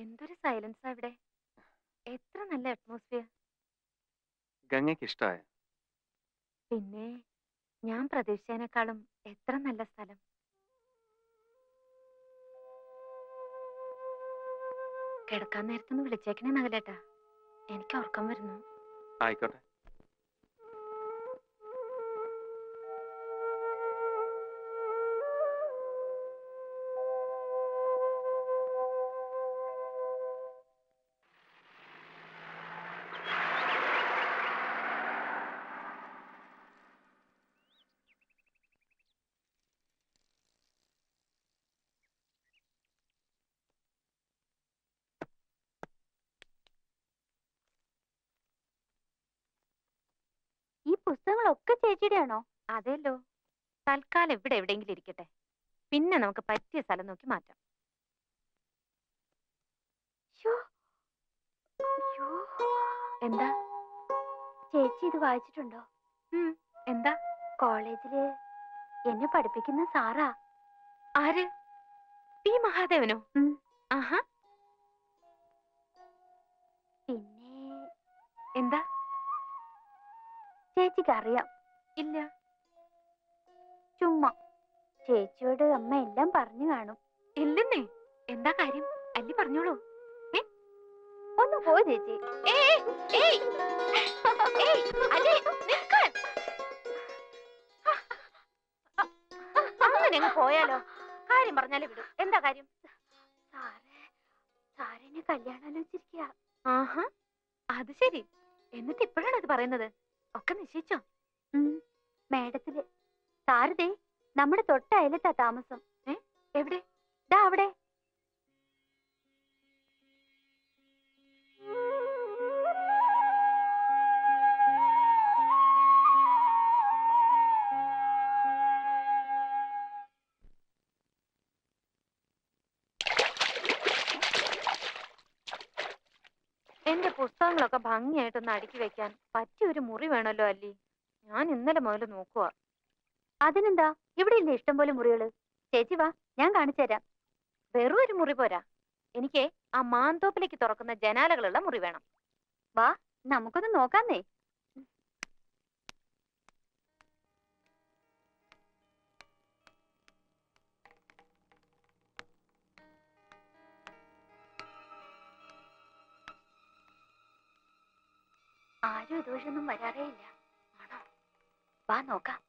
എന്തൊരു സൈലൻസാ ഇവിടെ. എത്ര നല്ല അറ്റ്മോസ്ഫിയർ. ഗംഗയ്ക്ക് ഇഷ്ടമായ? പിന്നെ ഞാൻ പ്രതീക്ഷിച്ചതിനേക്കാളും എത്ര നല്ല സ്ഥലം. കിടക്കാൻ നേരത്തൊന്ന് വിളിച്ചേക്കണേ നഗലേട്ടാ, എനിക്ക് ഉറക്കം വരുന്നു. ആയിക്കോട്ടെ. ഈ പുസ്തകങ്ങളൊക്കെ ചേച്ചിയുടെയാണോ? അതെല്ലോ. തൽക്കാലം ഇവിടെ എവിടെയെങ്കിലും ഇരിക്കട്ടെ, പിന്നെ നമുക്ക് പറ്റിയ സ്ഥലം നോക്കി മാറ്റാം. എന്താ ചേച്ചി ഇത് വായിച്ചിട്ടുണ്ടോ? എന്താ? കോളേജില് എന്നെ പഠിപ്പിക്കുന്ന സാറാ. ആര്? പി മഹാദേവനോ? ആഹാ. പിന്നെ എന്താ? ചേച്ചിക്ക് അറിയാം? ഇല്ല. ചുമ്മാ ചേച്ചിയോട് അമ്മ എല്ലാം പറഞ്ഞു കാണും. ഇല്ലെന്നേ. എന്താ കാര്യം? അല്ലി പറഞ്ഞോളൂ. ഒന്ന് പോ ചേച്ചി. അങ്ങനെ പോയാലോ? കാര്യം പറഞ്ഞാലേ വിടും. എന്താ കാര്യം? സാറിനെ കല്യാണാലോചിച്ചിരിക്കുക. ആഹാ, അത് ശരി. എന്നിട്ട് ഇപ്പോഴാണ് അത് പറയുന്നത്? ഒക്കെ നിശ്ചയിച്ചോ? മേഡത്തില്. സാരതേ നമ്മുടെ തൊട്ട അയലത്താ താമസം. എവിടെ? ദാ അവിടെ. എന്റെ പുസ്തകങ്ങളൊക്കെ ഭംഗിയായിട്ടൊന്ന് അടുക്കി വെക്കാൻ പറ്റിയ ഒരു മുറി വേണമല്ലോ അല്ലി. ഞാൻ ഇന്നലെ മുതൽ നോക്കുക. അതിനെന്താ, ഇവിടെ ഇല്ലേ ഇഷ്ടംപോലെ മുറികള്. ചേച്ചി വാ, ഞാൻ കാണിച്ചു തരാം. വെറും ഒരു മുറി പോരാ, എനിക്ക് ആ മാന്തോപ്പിലേക്ക് തുറക്കുന്ന ജനാലകളുള്ള മുറി വേണം. വാ, നമുക്കൊന്ന് നോക്കാന്നേ. ആരും ഇതുവഴിയൊന്നും വരാറേ ഇല്ല. ആണോ? വാ നോക്കാം.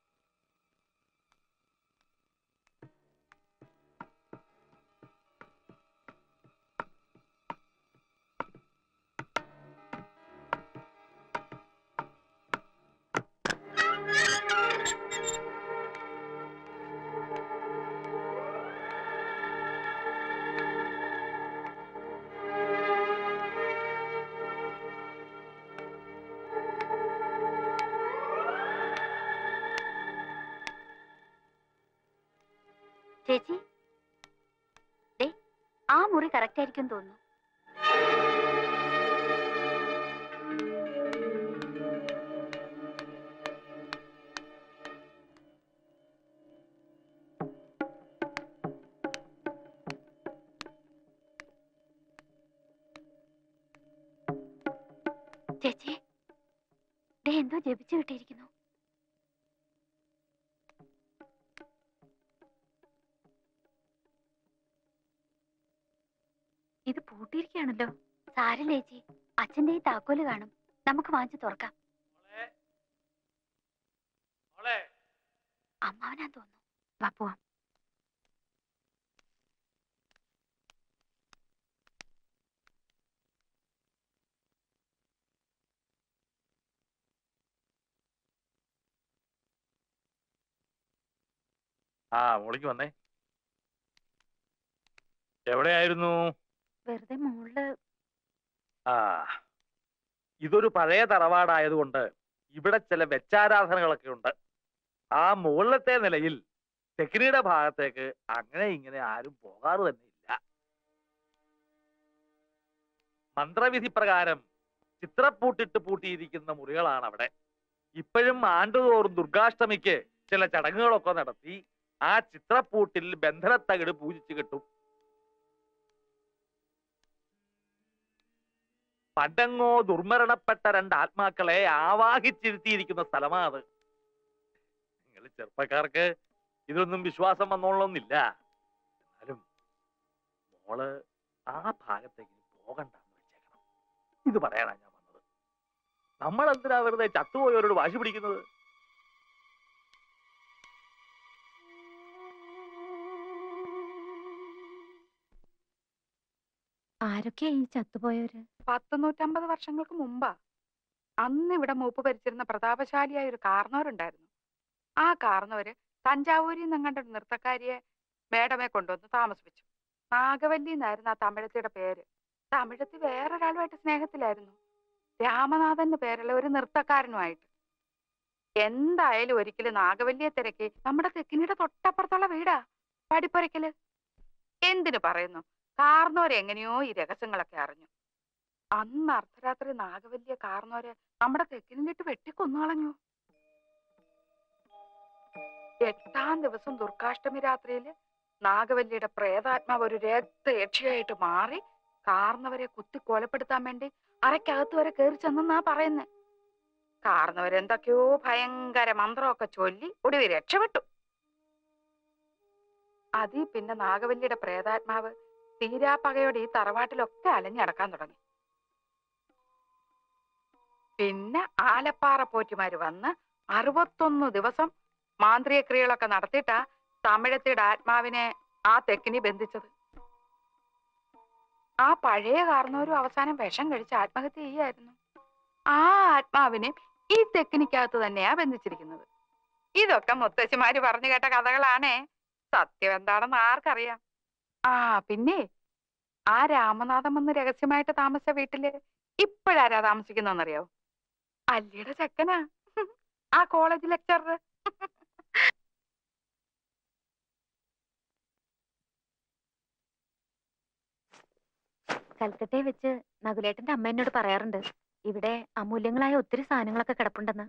ചേച്ചി, ആ മുറി കറക്റ്റ് ആയിരിക്കും തോന്നുന്നു. ചേച്ചി, എന്തോ ജപിച്ചു കിട്ടിയിരിക്കുന്നു. ഇത് പൂട്ടിയിരിക്കുകയാണല്ലോ. സാരില്ല ചേച്ചി, അച്ഛന്റെ ഈ താക്കോല് കാണും. നമുക്ക് വാങ്ങിച്ചു തുറക്കാം. അമ്മാവനാ തോന്നുന്നു. വാ പോവാം. ആ മോളിക്ക് വന്നേ. എവിടെയായിരുന്നു? വെറുതെ മുകളില്. ആ, ഇതൊരു പഴയ തറവാടായതുകൊണ്ട് ഇവിടെ ചില വെച്ചാരാധനകളൊക്കെ ഉണ്ട്. ആ മുകളിലത്തെ നിലയിൽ തെക്കിനിയുടെ ഭാഗത്തേക്ക് അങ്ങനെ ഇങ്ങനെ ആരും പോകാറ് തന്നെ ഇല്ല. മന്ത്രവിധി പ്രകാരം ചിത്രപ്പൂട്ടിട്ട് പൂട്ടിയിരിക്കുന്ന മുറികളാണ് അവിടെ. ഇപ്പോഴും ആണ്ടുതോറും ദുർഗാഷ്ടമിക്ക് ചില ചടങ്ങുകളൊക്കെ നടത്തി ആ ചിത്രപ്പൂട്ടിൽ ബന്ധനത്തകിട് പൂജിച്ചു കിട്ടും. പണ്ടങ്ങോ ദുർമരണപ്പെട്ട രണ്ട് ആത്മാക്കളെ ആവാഹിച്ചിരുത്തിയിരിക്കുന്ന സ്ഥലമാ അത്. നിങ്ങൾ ചെറുപ്പക്കാർക്ക് ഇതൊന്നും വിശ്വാസം വന്നോളന്നില്ല. എന്നാലും മോള് ആ ഭാഗത്തേക്ക് പോകണ്ടെന്ന് വെച്ചേക്കണം. ഇത് പറയാനാ ഞാൻ വന്നത്. നമ്മൾ എന്തിനാ വെറുതെ ചത്തുപോയവരോട് വാശി പിടിക്കുന്നത്? ആരൊക്കെയാ ഈ ചത്തുപോയവര്? 150 വർഷങ്ങൾക്ക് മുമ്പാ. അന്ന് ഇവിടെ മൂപ്പ് ഭരിച്ചിരുന്ന പ്രതാപശാലിയായ ഒരു കാർന്നവരുണ്ടായിരുന്നു. ആ കാർന്നവര് തഞ്ചാവൂരിൽ നിന്നങ്ങണ്ട ഒരു നൃത്തക്കാരിയെ മേഡമെ കൊണ്ടുവന്ന് താമസിപ്പിച്ചു. നാഗവല്ലി എന്നായിരുന്നു ആ തമിഴത്തിയുടെ പേര്. തമിഴത്തി വേറൊരാളുമായിട്ട് സ്നേഹത്തിലായിരുന്നു. രാമനാഥന് പേരുള്ള ഒരു നൃത്തക്കാരനുമായിട്ട്. എന്തായാലും ഒരിക്കലും നാഗവല്ലിയെ തിരക്കി നമ്മുടെ തെക്കിനിയുടെ തൊട്ടപ്പുറത്തുള്ള വീടാ പടിപ്പുരയ്ക്കല്. എന്തിനു പറയുന്നു, കാർന്നോരെങ്ങനെയോ ഈ രഹസ്യങ്ങളൊക്കെ അറിഞ്ഞു. അന്ന് അർദ്ധരാത്രി നാഗവല്ലിയെ കാർന്നോരെ നമ്മുടെ തെക്കിനിലിട്ട് വെട്ടിക്കൊന്നുകളഞ്ഞു. 8ാം ദിവസം ദുർഗാഷ്ടമി രാത്രിയില് നാഗവല്ലിയുടെ പ്രേതാത്മാവ് ഒരു രക്തയക്ഷിയായിട്ട് മാറി കാർന്നവരെ കുത്തി കൊലപ്പെടുത്താൻ വേണ്ടി അരക്കകത്ത് വരെ കയറി ചെന്നാ പറയുന്നത്. കാർന്നവരെന്തൊക്കെയോ ഭയങ്കര മന്ത്രമൊക്കെ ചൊല്ലി ഒടുവിൽ രക്ഷപ്പെട്ടു. അതീ പിന്നെ നാഗവല്ലിയുടെ പ്രേതാത്മാവ് തീരാപ്പകയോടെ ഈ തറവാട്ടിലൊക്കെ അലഞ്ഞടക്കാൻ തുടങ്ങി. പിന്നെ ആലപ്പാറ പോറ്റിമാര് വന്ന് 61 ദിവസം മാന്ത്രിക ക്രിയകളൊക്കെ നടത്തിയിട്ടാ തമിഴത്തിയുടെ ആത്മാവിനെ ആ തെക്കിനി ബന്ധിച്ചത്. ആ പഴയ കാർന്നവരും അവസാനം വിഷം കഴിച്ച് ആത്മഹത്യ ചെയ്യായിരുന്നു. ആ ആത്മാവിനെ ഈ തെക്കിനിക്കകത്ത് തന്നെയാ ബന്ധിച്ചിരിക്കുന്നത്. ഇതൊക്കെ മുത്തശ്ശിമാര് പറഞ്ഞു കേട്ട കഥകളാണേ. സത്യം എന്താണെന്ന് ആർക്കറിയാം. ആ പിന്നെ ആ രാമനാഥൻ വന്ന് രഹസ്യമായിട്ട് താമസിച്ച വീട്ടില് ഇപ്പോഴാരാ താമസിക്കുന്നറിയോ? അല്ലിയുടെ ചെക്കനാ, ആ കോളേജ് ലെക്ചറർ. കൽക്കട്ടയിൽ വെച്ച് നകുലേട്ടന്റെ അമ്മ എന്നോട് പറയാറുണ്ട്, ഇവിടെ അമൂല്യങ്ങളായ ഒത്തിരി സാധനങ്ങളൊക്കെ കിടപ്പുണ്ടെന്ന്.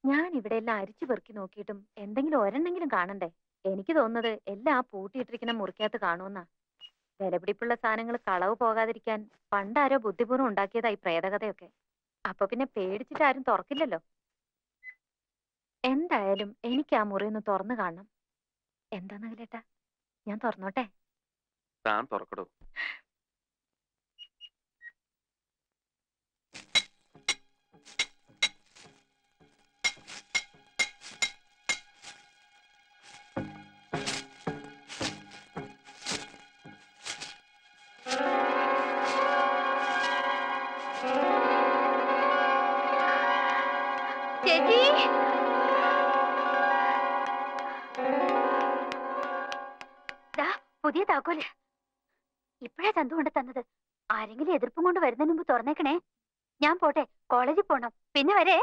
ഞാൻ ഇവിടെ എല്ലാം അരിച്ചു പെറുക്കി നോക്കിയിട്ടും എന്തെങ്കിലും ഒരെണ്ണെങ്കിലും കാണണ്ടേ. എനിക്ക് തോന്നുന്നത് എല്ലാം ആ പൂട്ടിയിട്ടിരിക്കുന്ന മുറിക്കകത്ത് കാണുമെന്നാ. വിലപിടിപ്പുള്ള സാധനങ്ങൾ കളവ് പോകാതിരിക്കാൻ പണ്ടാരോ ബുദ്ധിപൂർവ്വം ഉണ്ടാക്കിയതായി പ്രേതകഥയൊക്കെ. അപ്പൊ പിന്നെ പേടിച്ചിട്ട് ആരും തുറക്കില്ലല്ലോ. എന്തായാലും എനിക്ക് ആ മുറി ഒന്ന് തുറന്നു കാണണം. എന്താ നകുലേട്ടാ, ഞാൻ തുറന്നോട്ടെ? താൻ തുറക്കടോ. ചേച്ചി, ദാ പുതിയ താക്കോല്. ഇപ്പഴാ ചന്തു കൊണ്ട് തന്നത്. ആരെങ്കിലും എതിർപ്പും കൊണ്ട് വരുന്നതിന് മുമ്പ് തുറന്നേക്കണേ. ഞാൻ പോട്ടെ, കോളേജിൽ പോണം. പിന്നെ വരേ.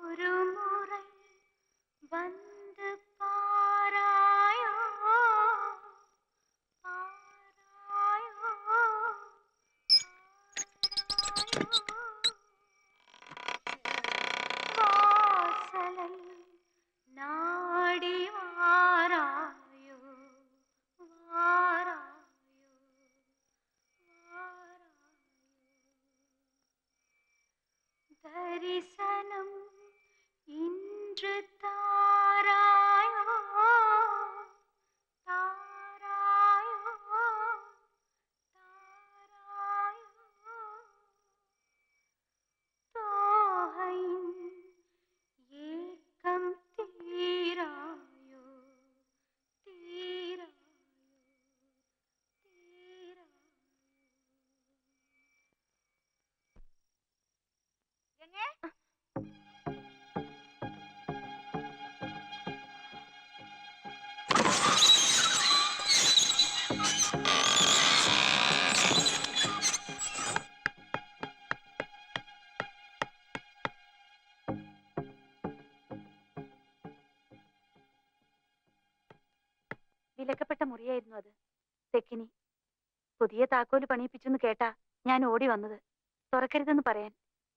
ഒരു മുறை വന്ന് പാരായോ പാരായോ இன்று தாராயோ தாராயோ தாராயோ தோகையின் ஏக்கம் தீராயோ தீராயோ தீராயோ. വിലക്കപ്പെട്ട മുറിയായിരുന്നു അത്. തെക്കിനി പുതിയ താക്കോല് പണിയിപ്പിച്ചെന്ന് കേട്ടാ ഞാൻ ഓടി വന്നത്, തുറക്കരുതെന്ന് പറയാൻ.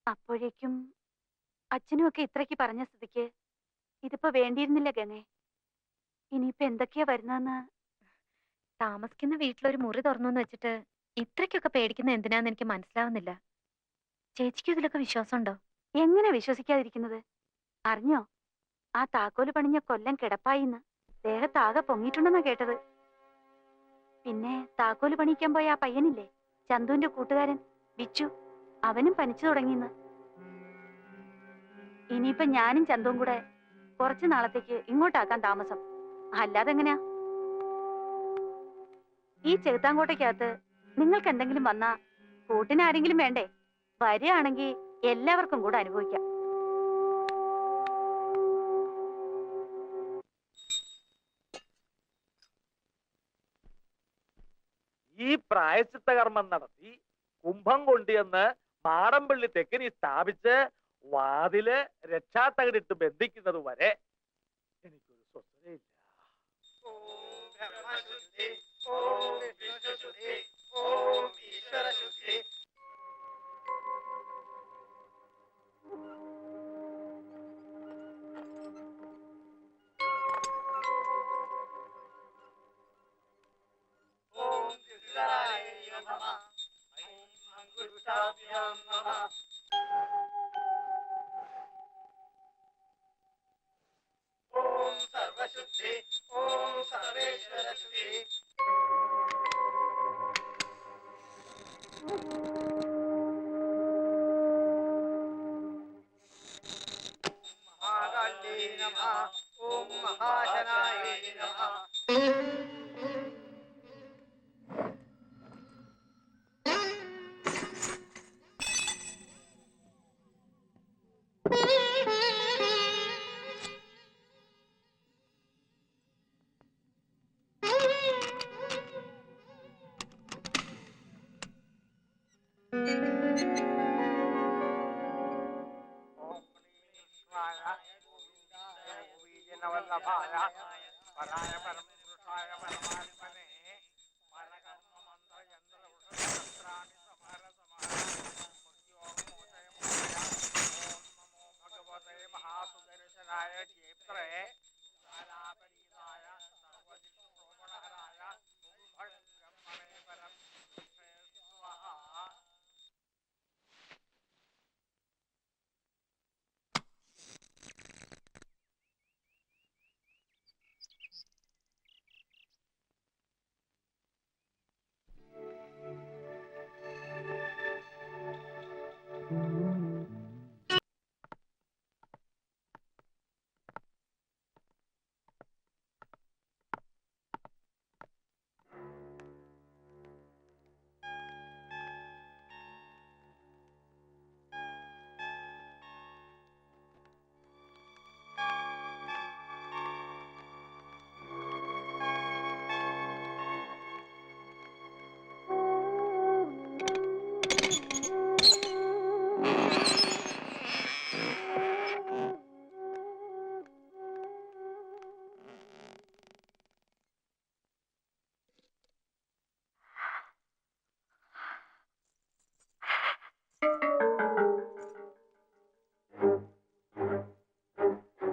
അപ്പോഴേക്കും അച്ഛനും ഒക്കെ ഇത്രയ്ക്ക് പറഞ്ഞ സ്ഥിതിക്ക് ഇതിപ്പോ വേണ്ടിയിരുന്നില്ല ഗംഗേ. ഇനിയിപ്പോ എന്തൊക്കെയാ വരുന്നതെന്ന്. താമസിക്കുന്ന വീട്ടിലൊരു മുറി തുറന്നു വെച്ചിട്ട് ഇത്രയ്ക്കൊക്കെ പേടിക്കുന്ന എന്തിനാന്ന് എനിക്ക് മനസ്സിലാവുന്നില്ല. ചേച്ചിക്ക് ഇതിലൊക്കെ വിശ്വാസമുണ്ടോ? എങ്ങനെ വിശ്വസിക്കാതിരിക്കുന്നത്? അറിഞ്ഞോ, ആ താക്കോല് പണിഞ്ഞ കൊല്ലം കിടപ്പായിന്ന്. ദേഹത്താകെ പൊങ്ങിയിട്ടുണ്ടെന്നാ കേട്ടത്. പിന്നെ താക്കോല് പണിയിക്കാൻ പോയ ആ പയ്യനില്ലേ, ചന്തുവിന്റെ കൂട്ടുകാരൻ ബിച്ചു, അവനും പനിച്ചു തുടങ്ങിന്ന്. ഇനിയിപ്പൊ ഞാനും ചന്തുവും കൂടെ കുറച്ചു നാളത്തേക്ക് ഇങ്ങോട്ടാക്കാൻ താമസം. അല്ലാതെ എങ്ങനെയാ? ഈ ചെകുത്താങ്കോട്ടയ്ക്കകത്ത് നിങ്ങൾക്ക് എന്തെങ്കിലും വന്നാ കൂട്ടിന് ആരെങ്കിലും വേണ്ടേ? വരികയാണെങ്കിൽ എല്ലാവർക്കും കൂടെ അനുഭവിക്കാം. ഈ പ്രായശ്ചിത്ത കർമ്മം നടത്തി കുംഭം കൊണ്ടുവന്ന് മാടമ്പള്ളി തെക്കിനി സ്ഥാപിച്ച് വാതില് രക്ഷാത്തകടിട്ട് ബന്ധിക്കുന്നത് വരെ എനിക്കൊരു സ്വസ്ഥതയില്ല.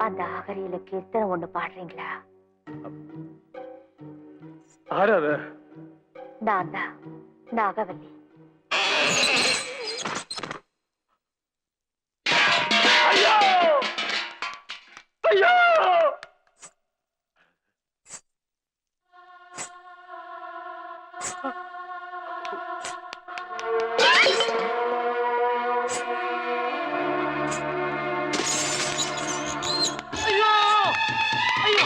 அந்த ஆகரியில கீர்த்தனை ஒண்ணு பாடுறீங்களா? ആരത്? நான் தான் நாகவல்லி. അയ്യോ! അയ്യോ അയ്യോ അയ്യോ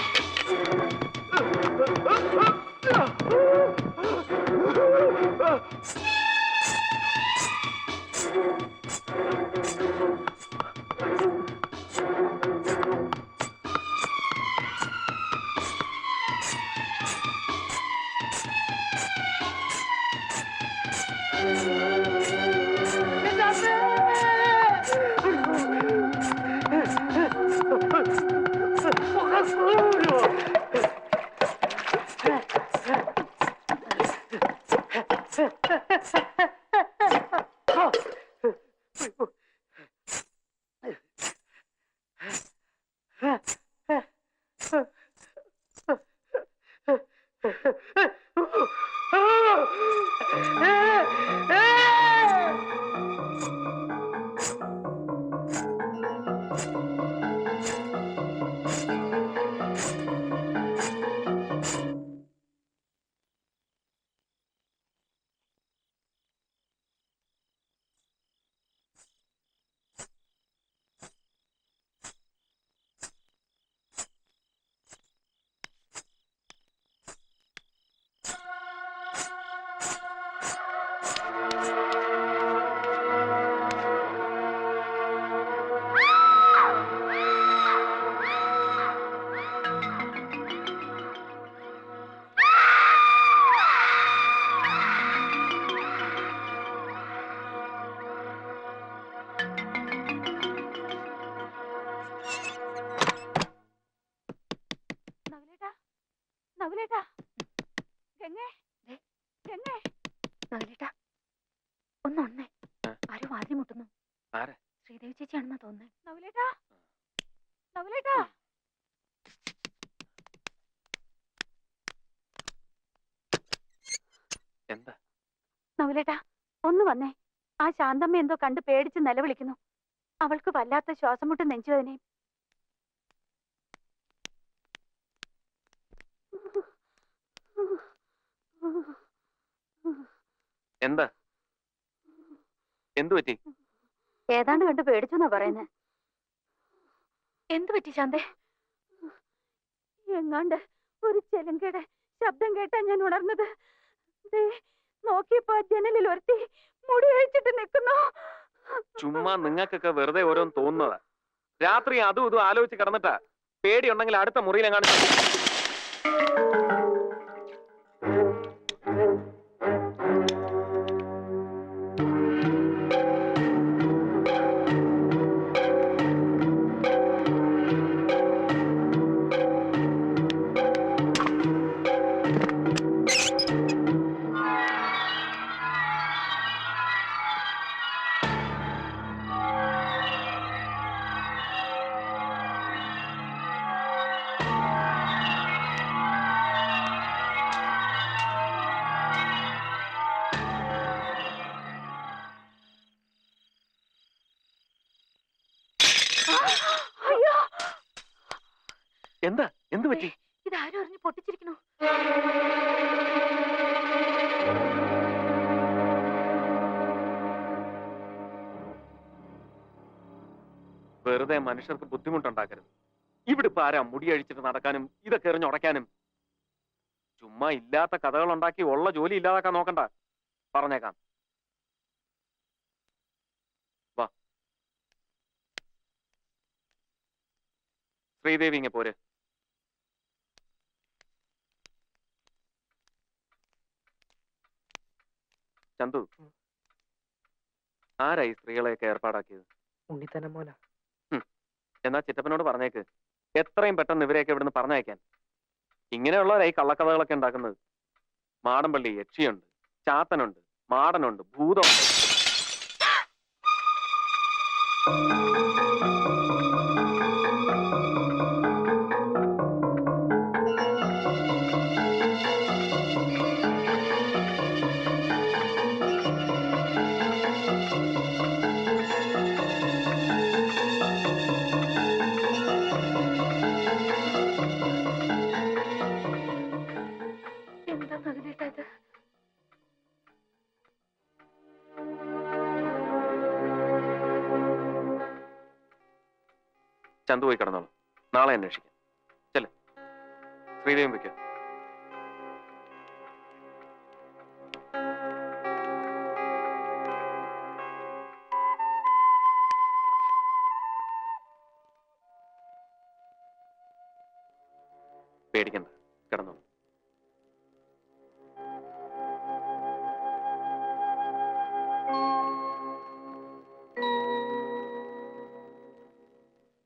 നകുലേട്ടാ, നകുലേട്ടാ, ഗംഗേ, ഗംഗേ. നകുലേട്ടാ ഒന്നൊന്നേ, ആ? ആരോ വാതിൽ മുട്ടുന്നു. ആരാ? ശ്രീദേവി ചേച്ചിയാണെന്നാ തോന്നുന്നേ. നകുലേട്ടാ, നകുലേട്ടാ. എന്താ? നകുലേട്ടാ, ഒന്ന് വന്നേ. ആ ശാന്തമ്മ എന്തോ കണ്ട് പേടിച്ച് നിലവിളിക്കുന്നു. അവൾക്ക് വല്ലാത്ത ശ്വാസം മുട്ടും നെഞ്ചുവേദനയും. എന്താ? എന്തു പറ്റി? ഏതാണ്ട് കണ്ട് പേടിച്ചു എന്നാ പറയുന്നേ. എന്ത് പറ്റി ശാന്തേ? എങ്ങാണ്ട് ഒരു ചെലങ്കയുടെ ശബ്ദം കേട്ടാ ഞാൻ ഉണർന്നത്. ദേ, നോക്കിയപ്പോ ജനലിൽ ഒരുത്തി മുടി അഴിച്ചിട്ട് നിൽക്കുന്നു. ചുമ്മാ നിങ്ങൾക്കൊക്കെ വെറുതെ ഓരോന്ന് തോന്നുന്നതാ. രാത്രി അതും ഇതും ആലോചിച്ച് കിടന്നിട്ടാ. പേടിയുണ്ടെങ്കിൽ അടുത്ത മുറിയിലെ കാണിച്ചു. അയ്യോ, എന്താ? എന്തു പറ്റി? ഇതാരും അറിഞ്ഞ് പൊട്ടിച്ചിരിക്കണു. വെറുതെ മനുഷ്യർക്ക് ബുദ്ധിമുട്ടുണ്ടാക്കരുത്. ഇവിടെ ഇപ്പൊ ആരാ മുടി അഴിച്ചിട്ട് നടക്കാനും ഇതൊക്കെ എറിഞ്ഞുടയ്ക്കാനും? ചുമ്മാ ഇല്ലാത്ത കഥകൾ ഉണ്ടാക്കി ഉള്ള ജോലി ഇല്ലാതാക്കാൻ നോക്കണ്ട. പറഞ്ഞേക്കാം. വാ ശ്രീദേവി, ഇങ്ങ പോര്. ചന്തു, ആരാ ഈ സ്ത്രീകളെയൊക്കെ ഏർപ്പാടാക്കിയത്? ഉണ്ണിത്തന്നെ മോന. എന്നാ ചിറ്റപ്പനോട് പറഞ്ഞേക്ക് എത്രയും പെട്ടെന്ന് ഇവരെയൊക്കെ ഇവിടുന്ന് പറഞ്ഞയക്കാൻ. ഇങ്ങനെയുള്ളവരായി കള്ളക്കഥകളൊക്കെ ഉണ്ടാക്കുന്നത്. മാടമ്പള്ളി യക്ഷിയുണ്ട്, ചാത്തനുണ്ട്, മാടനുണ്ട്, ഭൂതമുണ്ട്. ചന്തു പോയി കിടന്നോളൂ. നാളെ അന്വേഷിക്കാം. ചെല്ലേ, ശ്രീദേവൻ വെക്കുക. പേടിക്കണ്ട, കിടന്നോളൂ.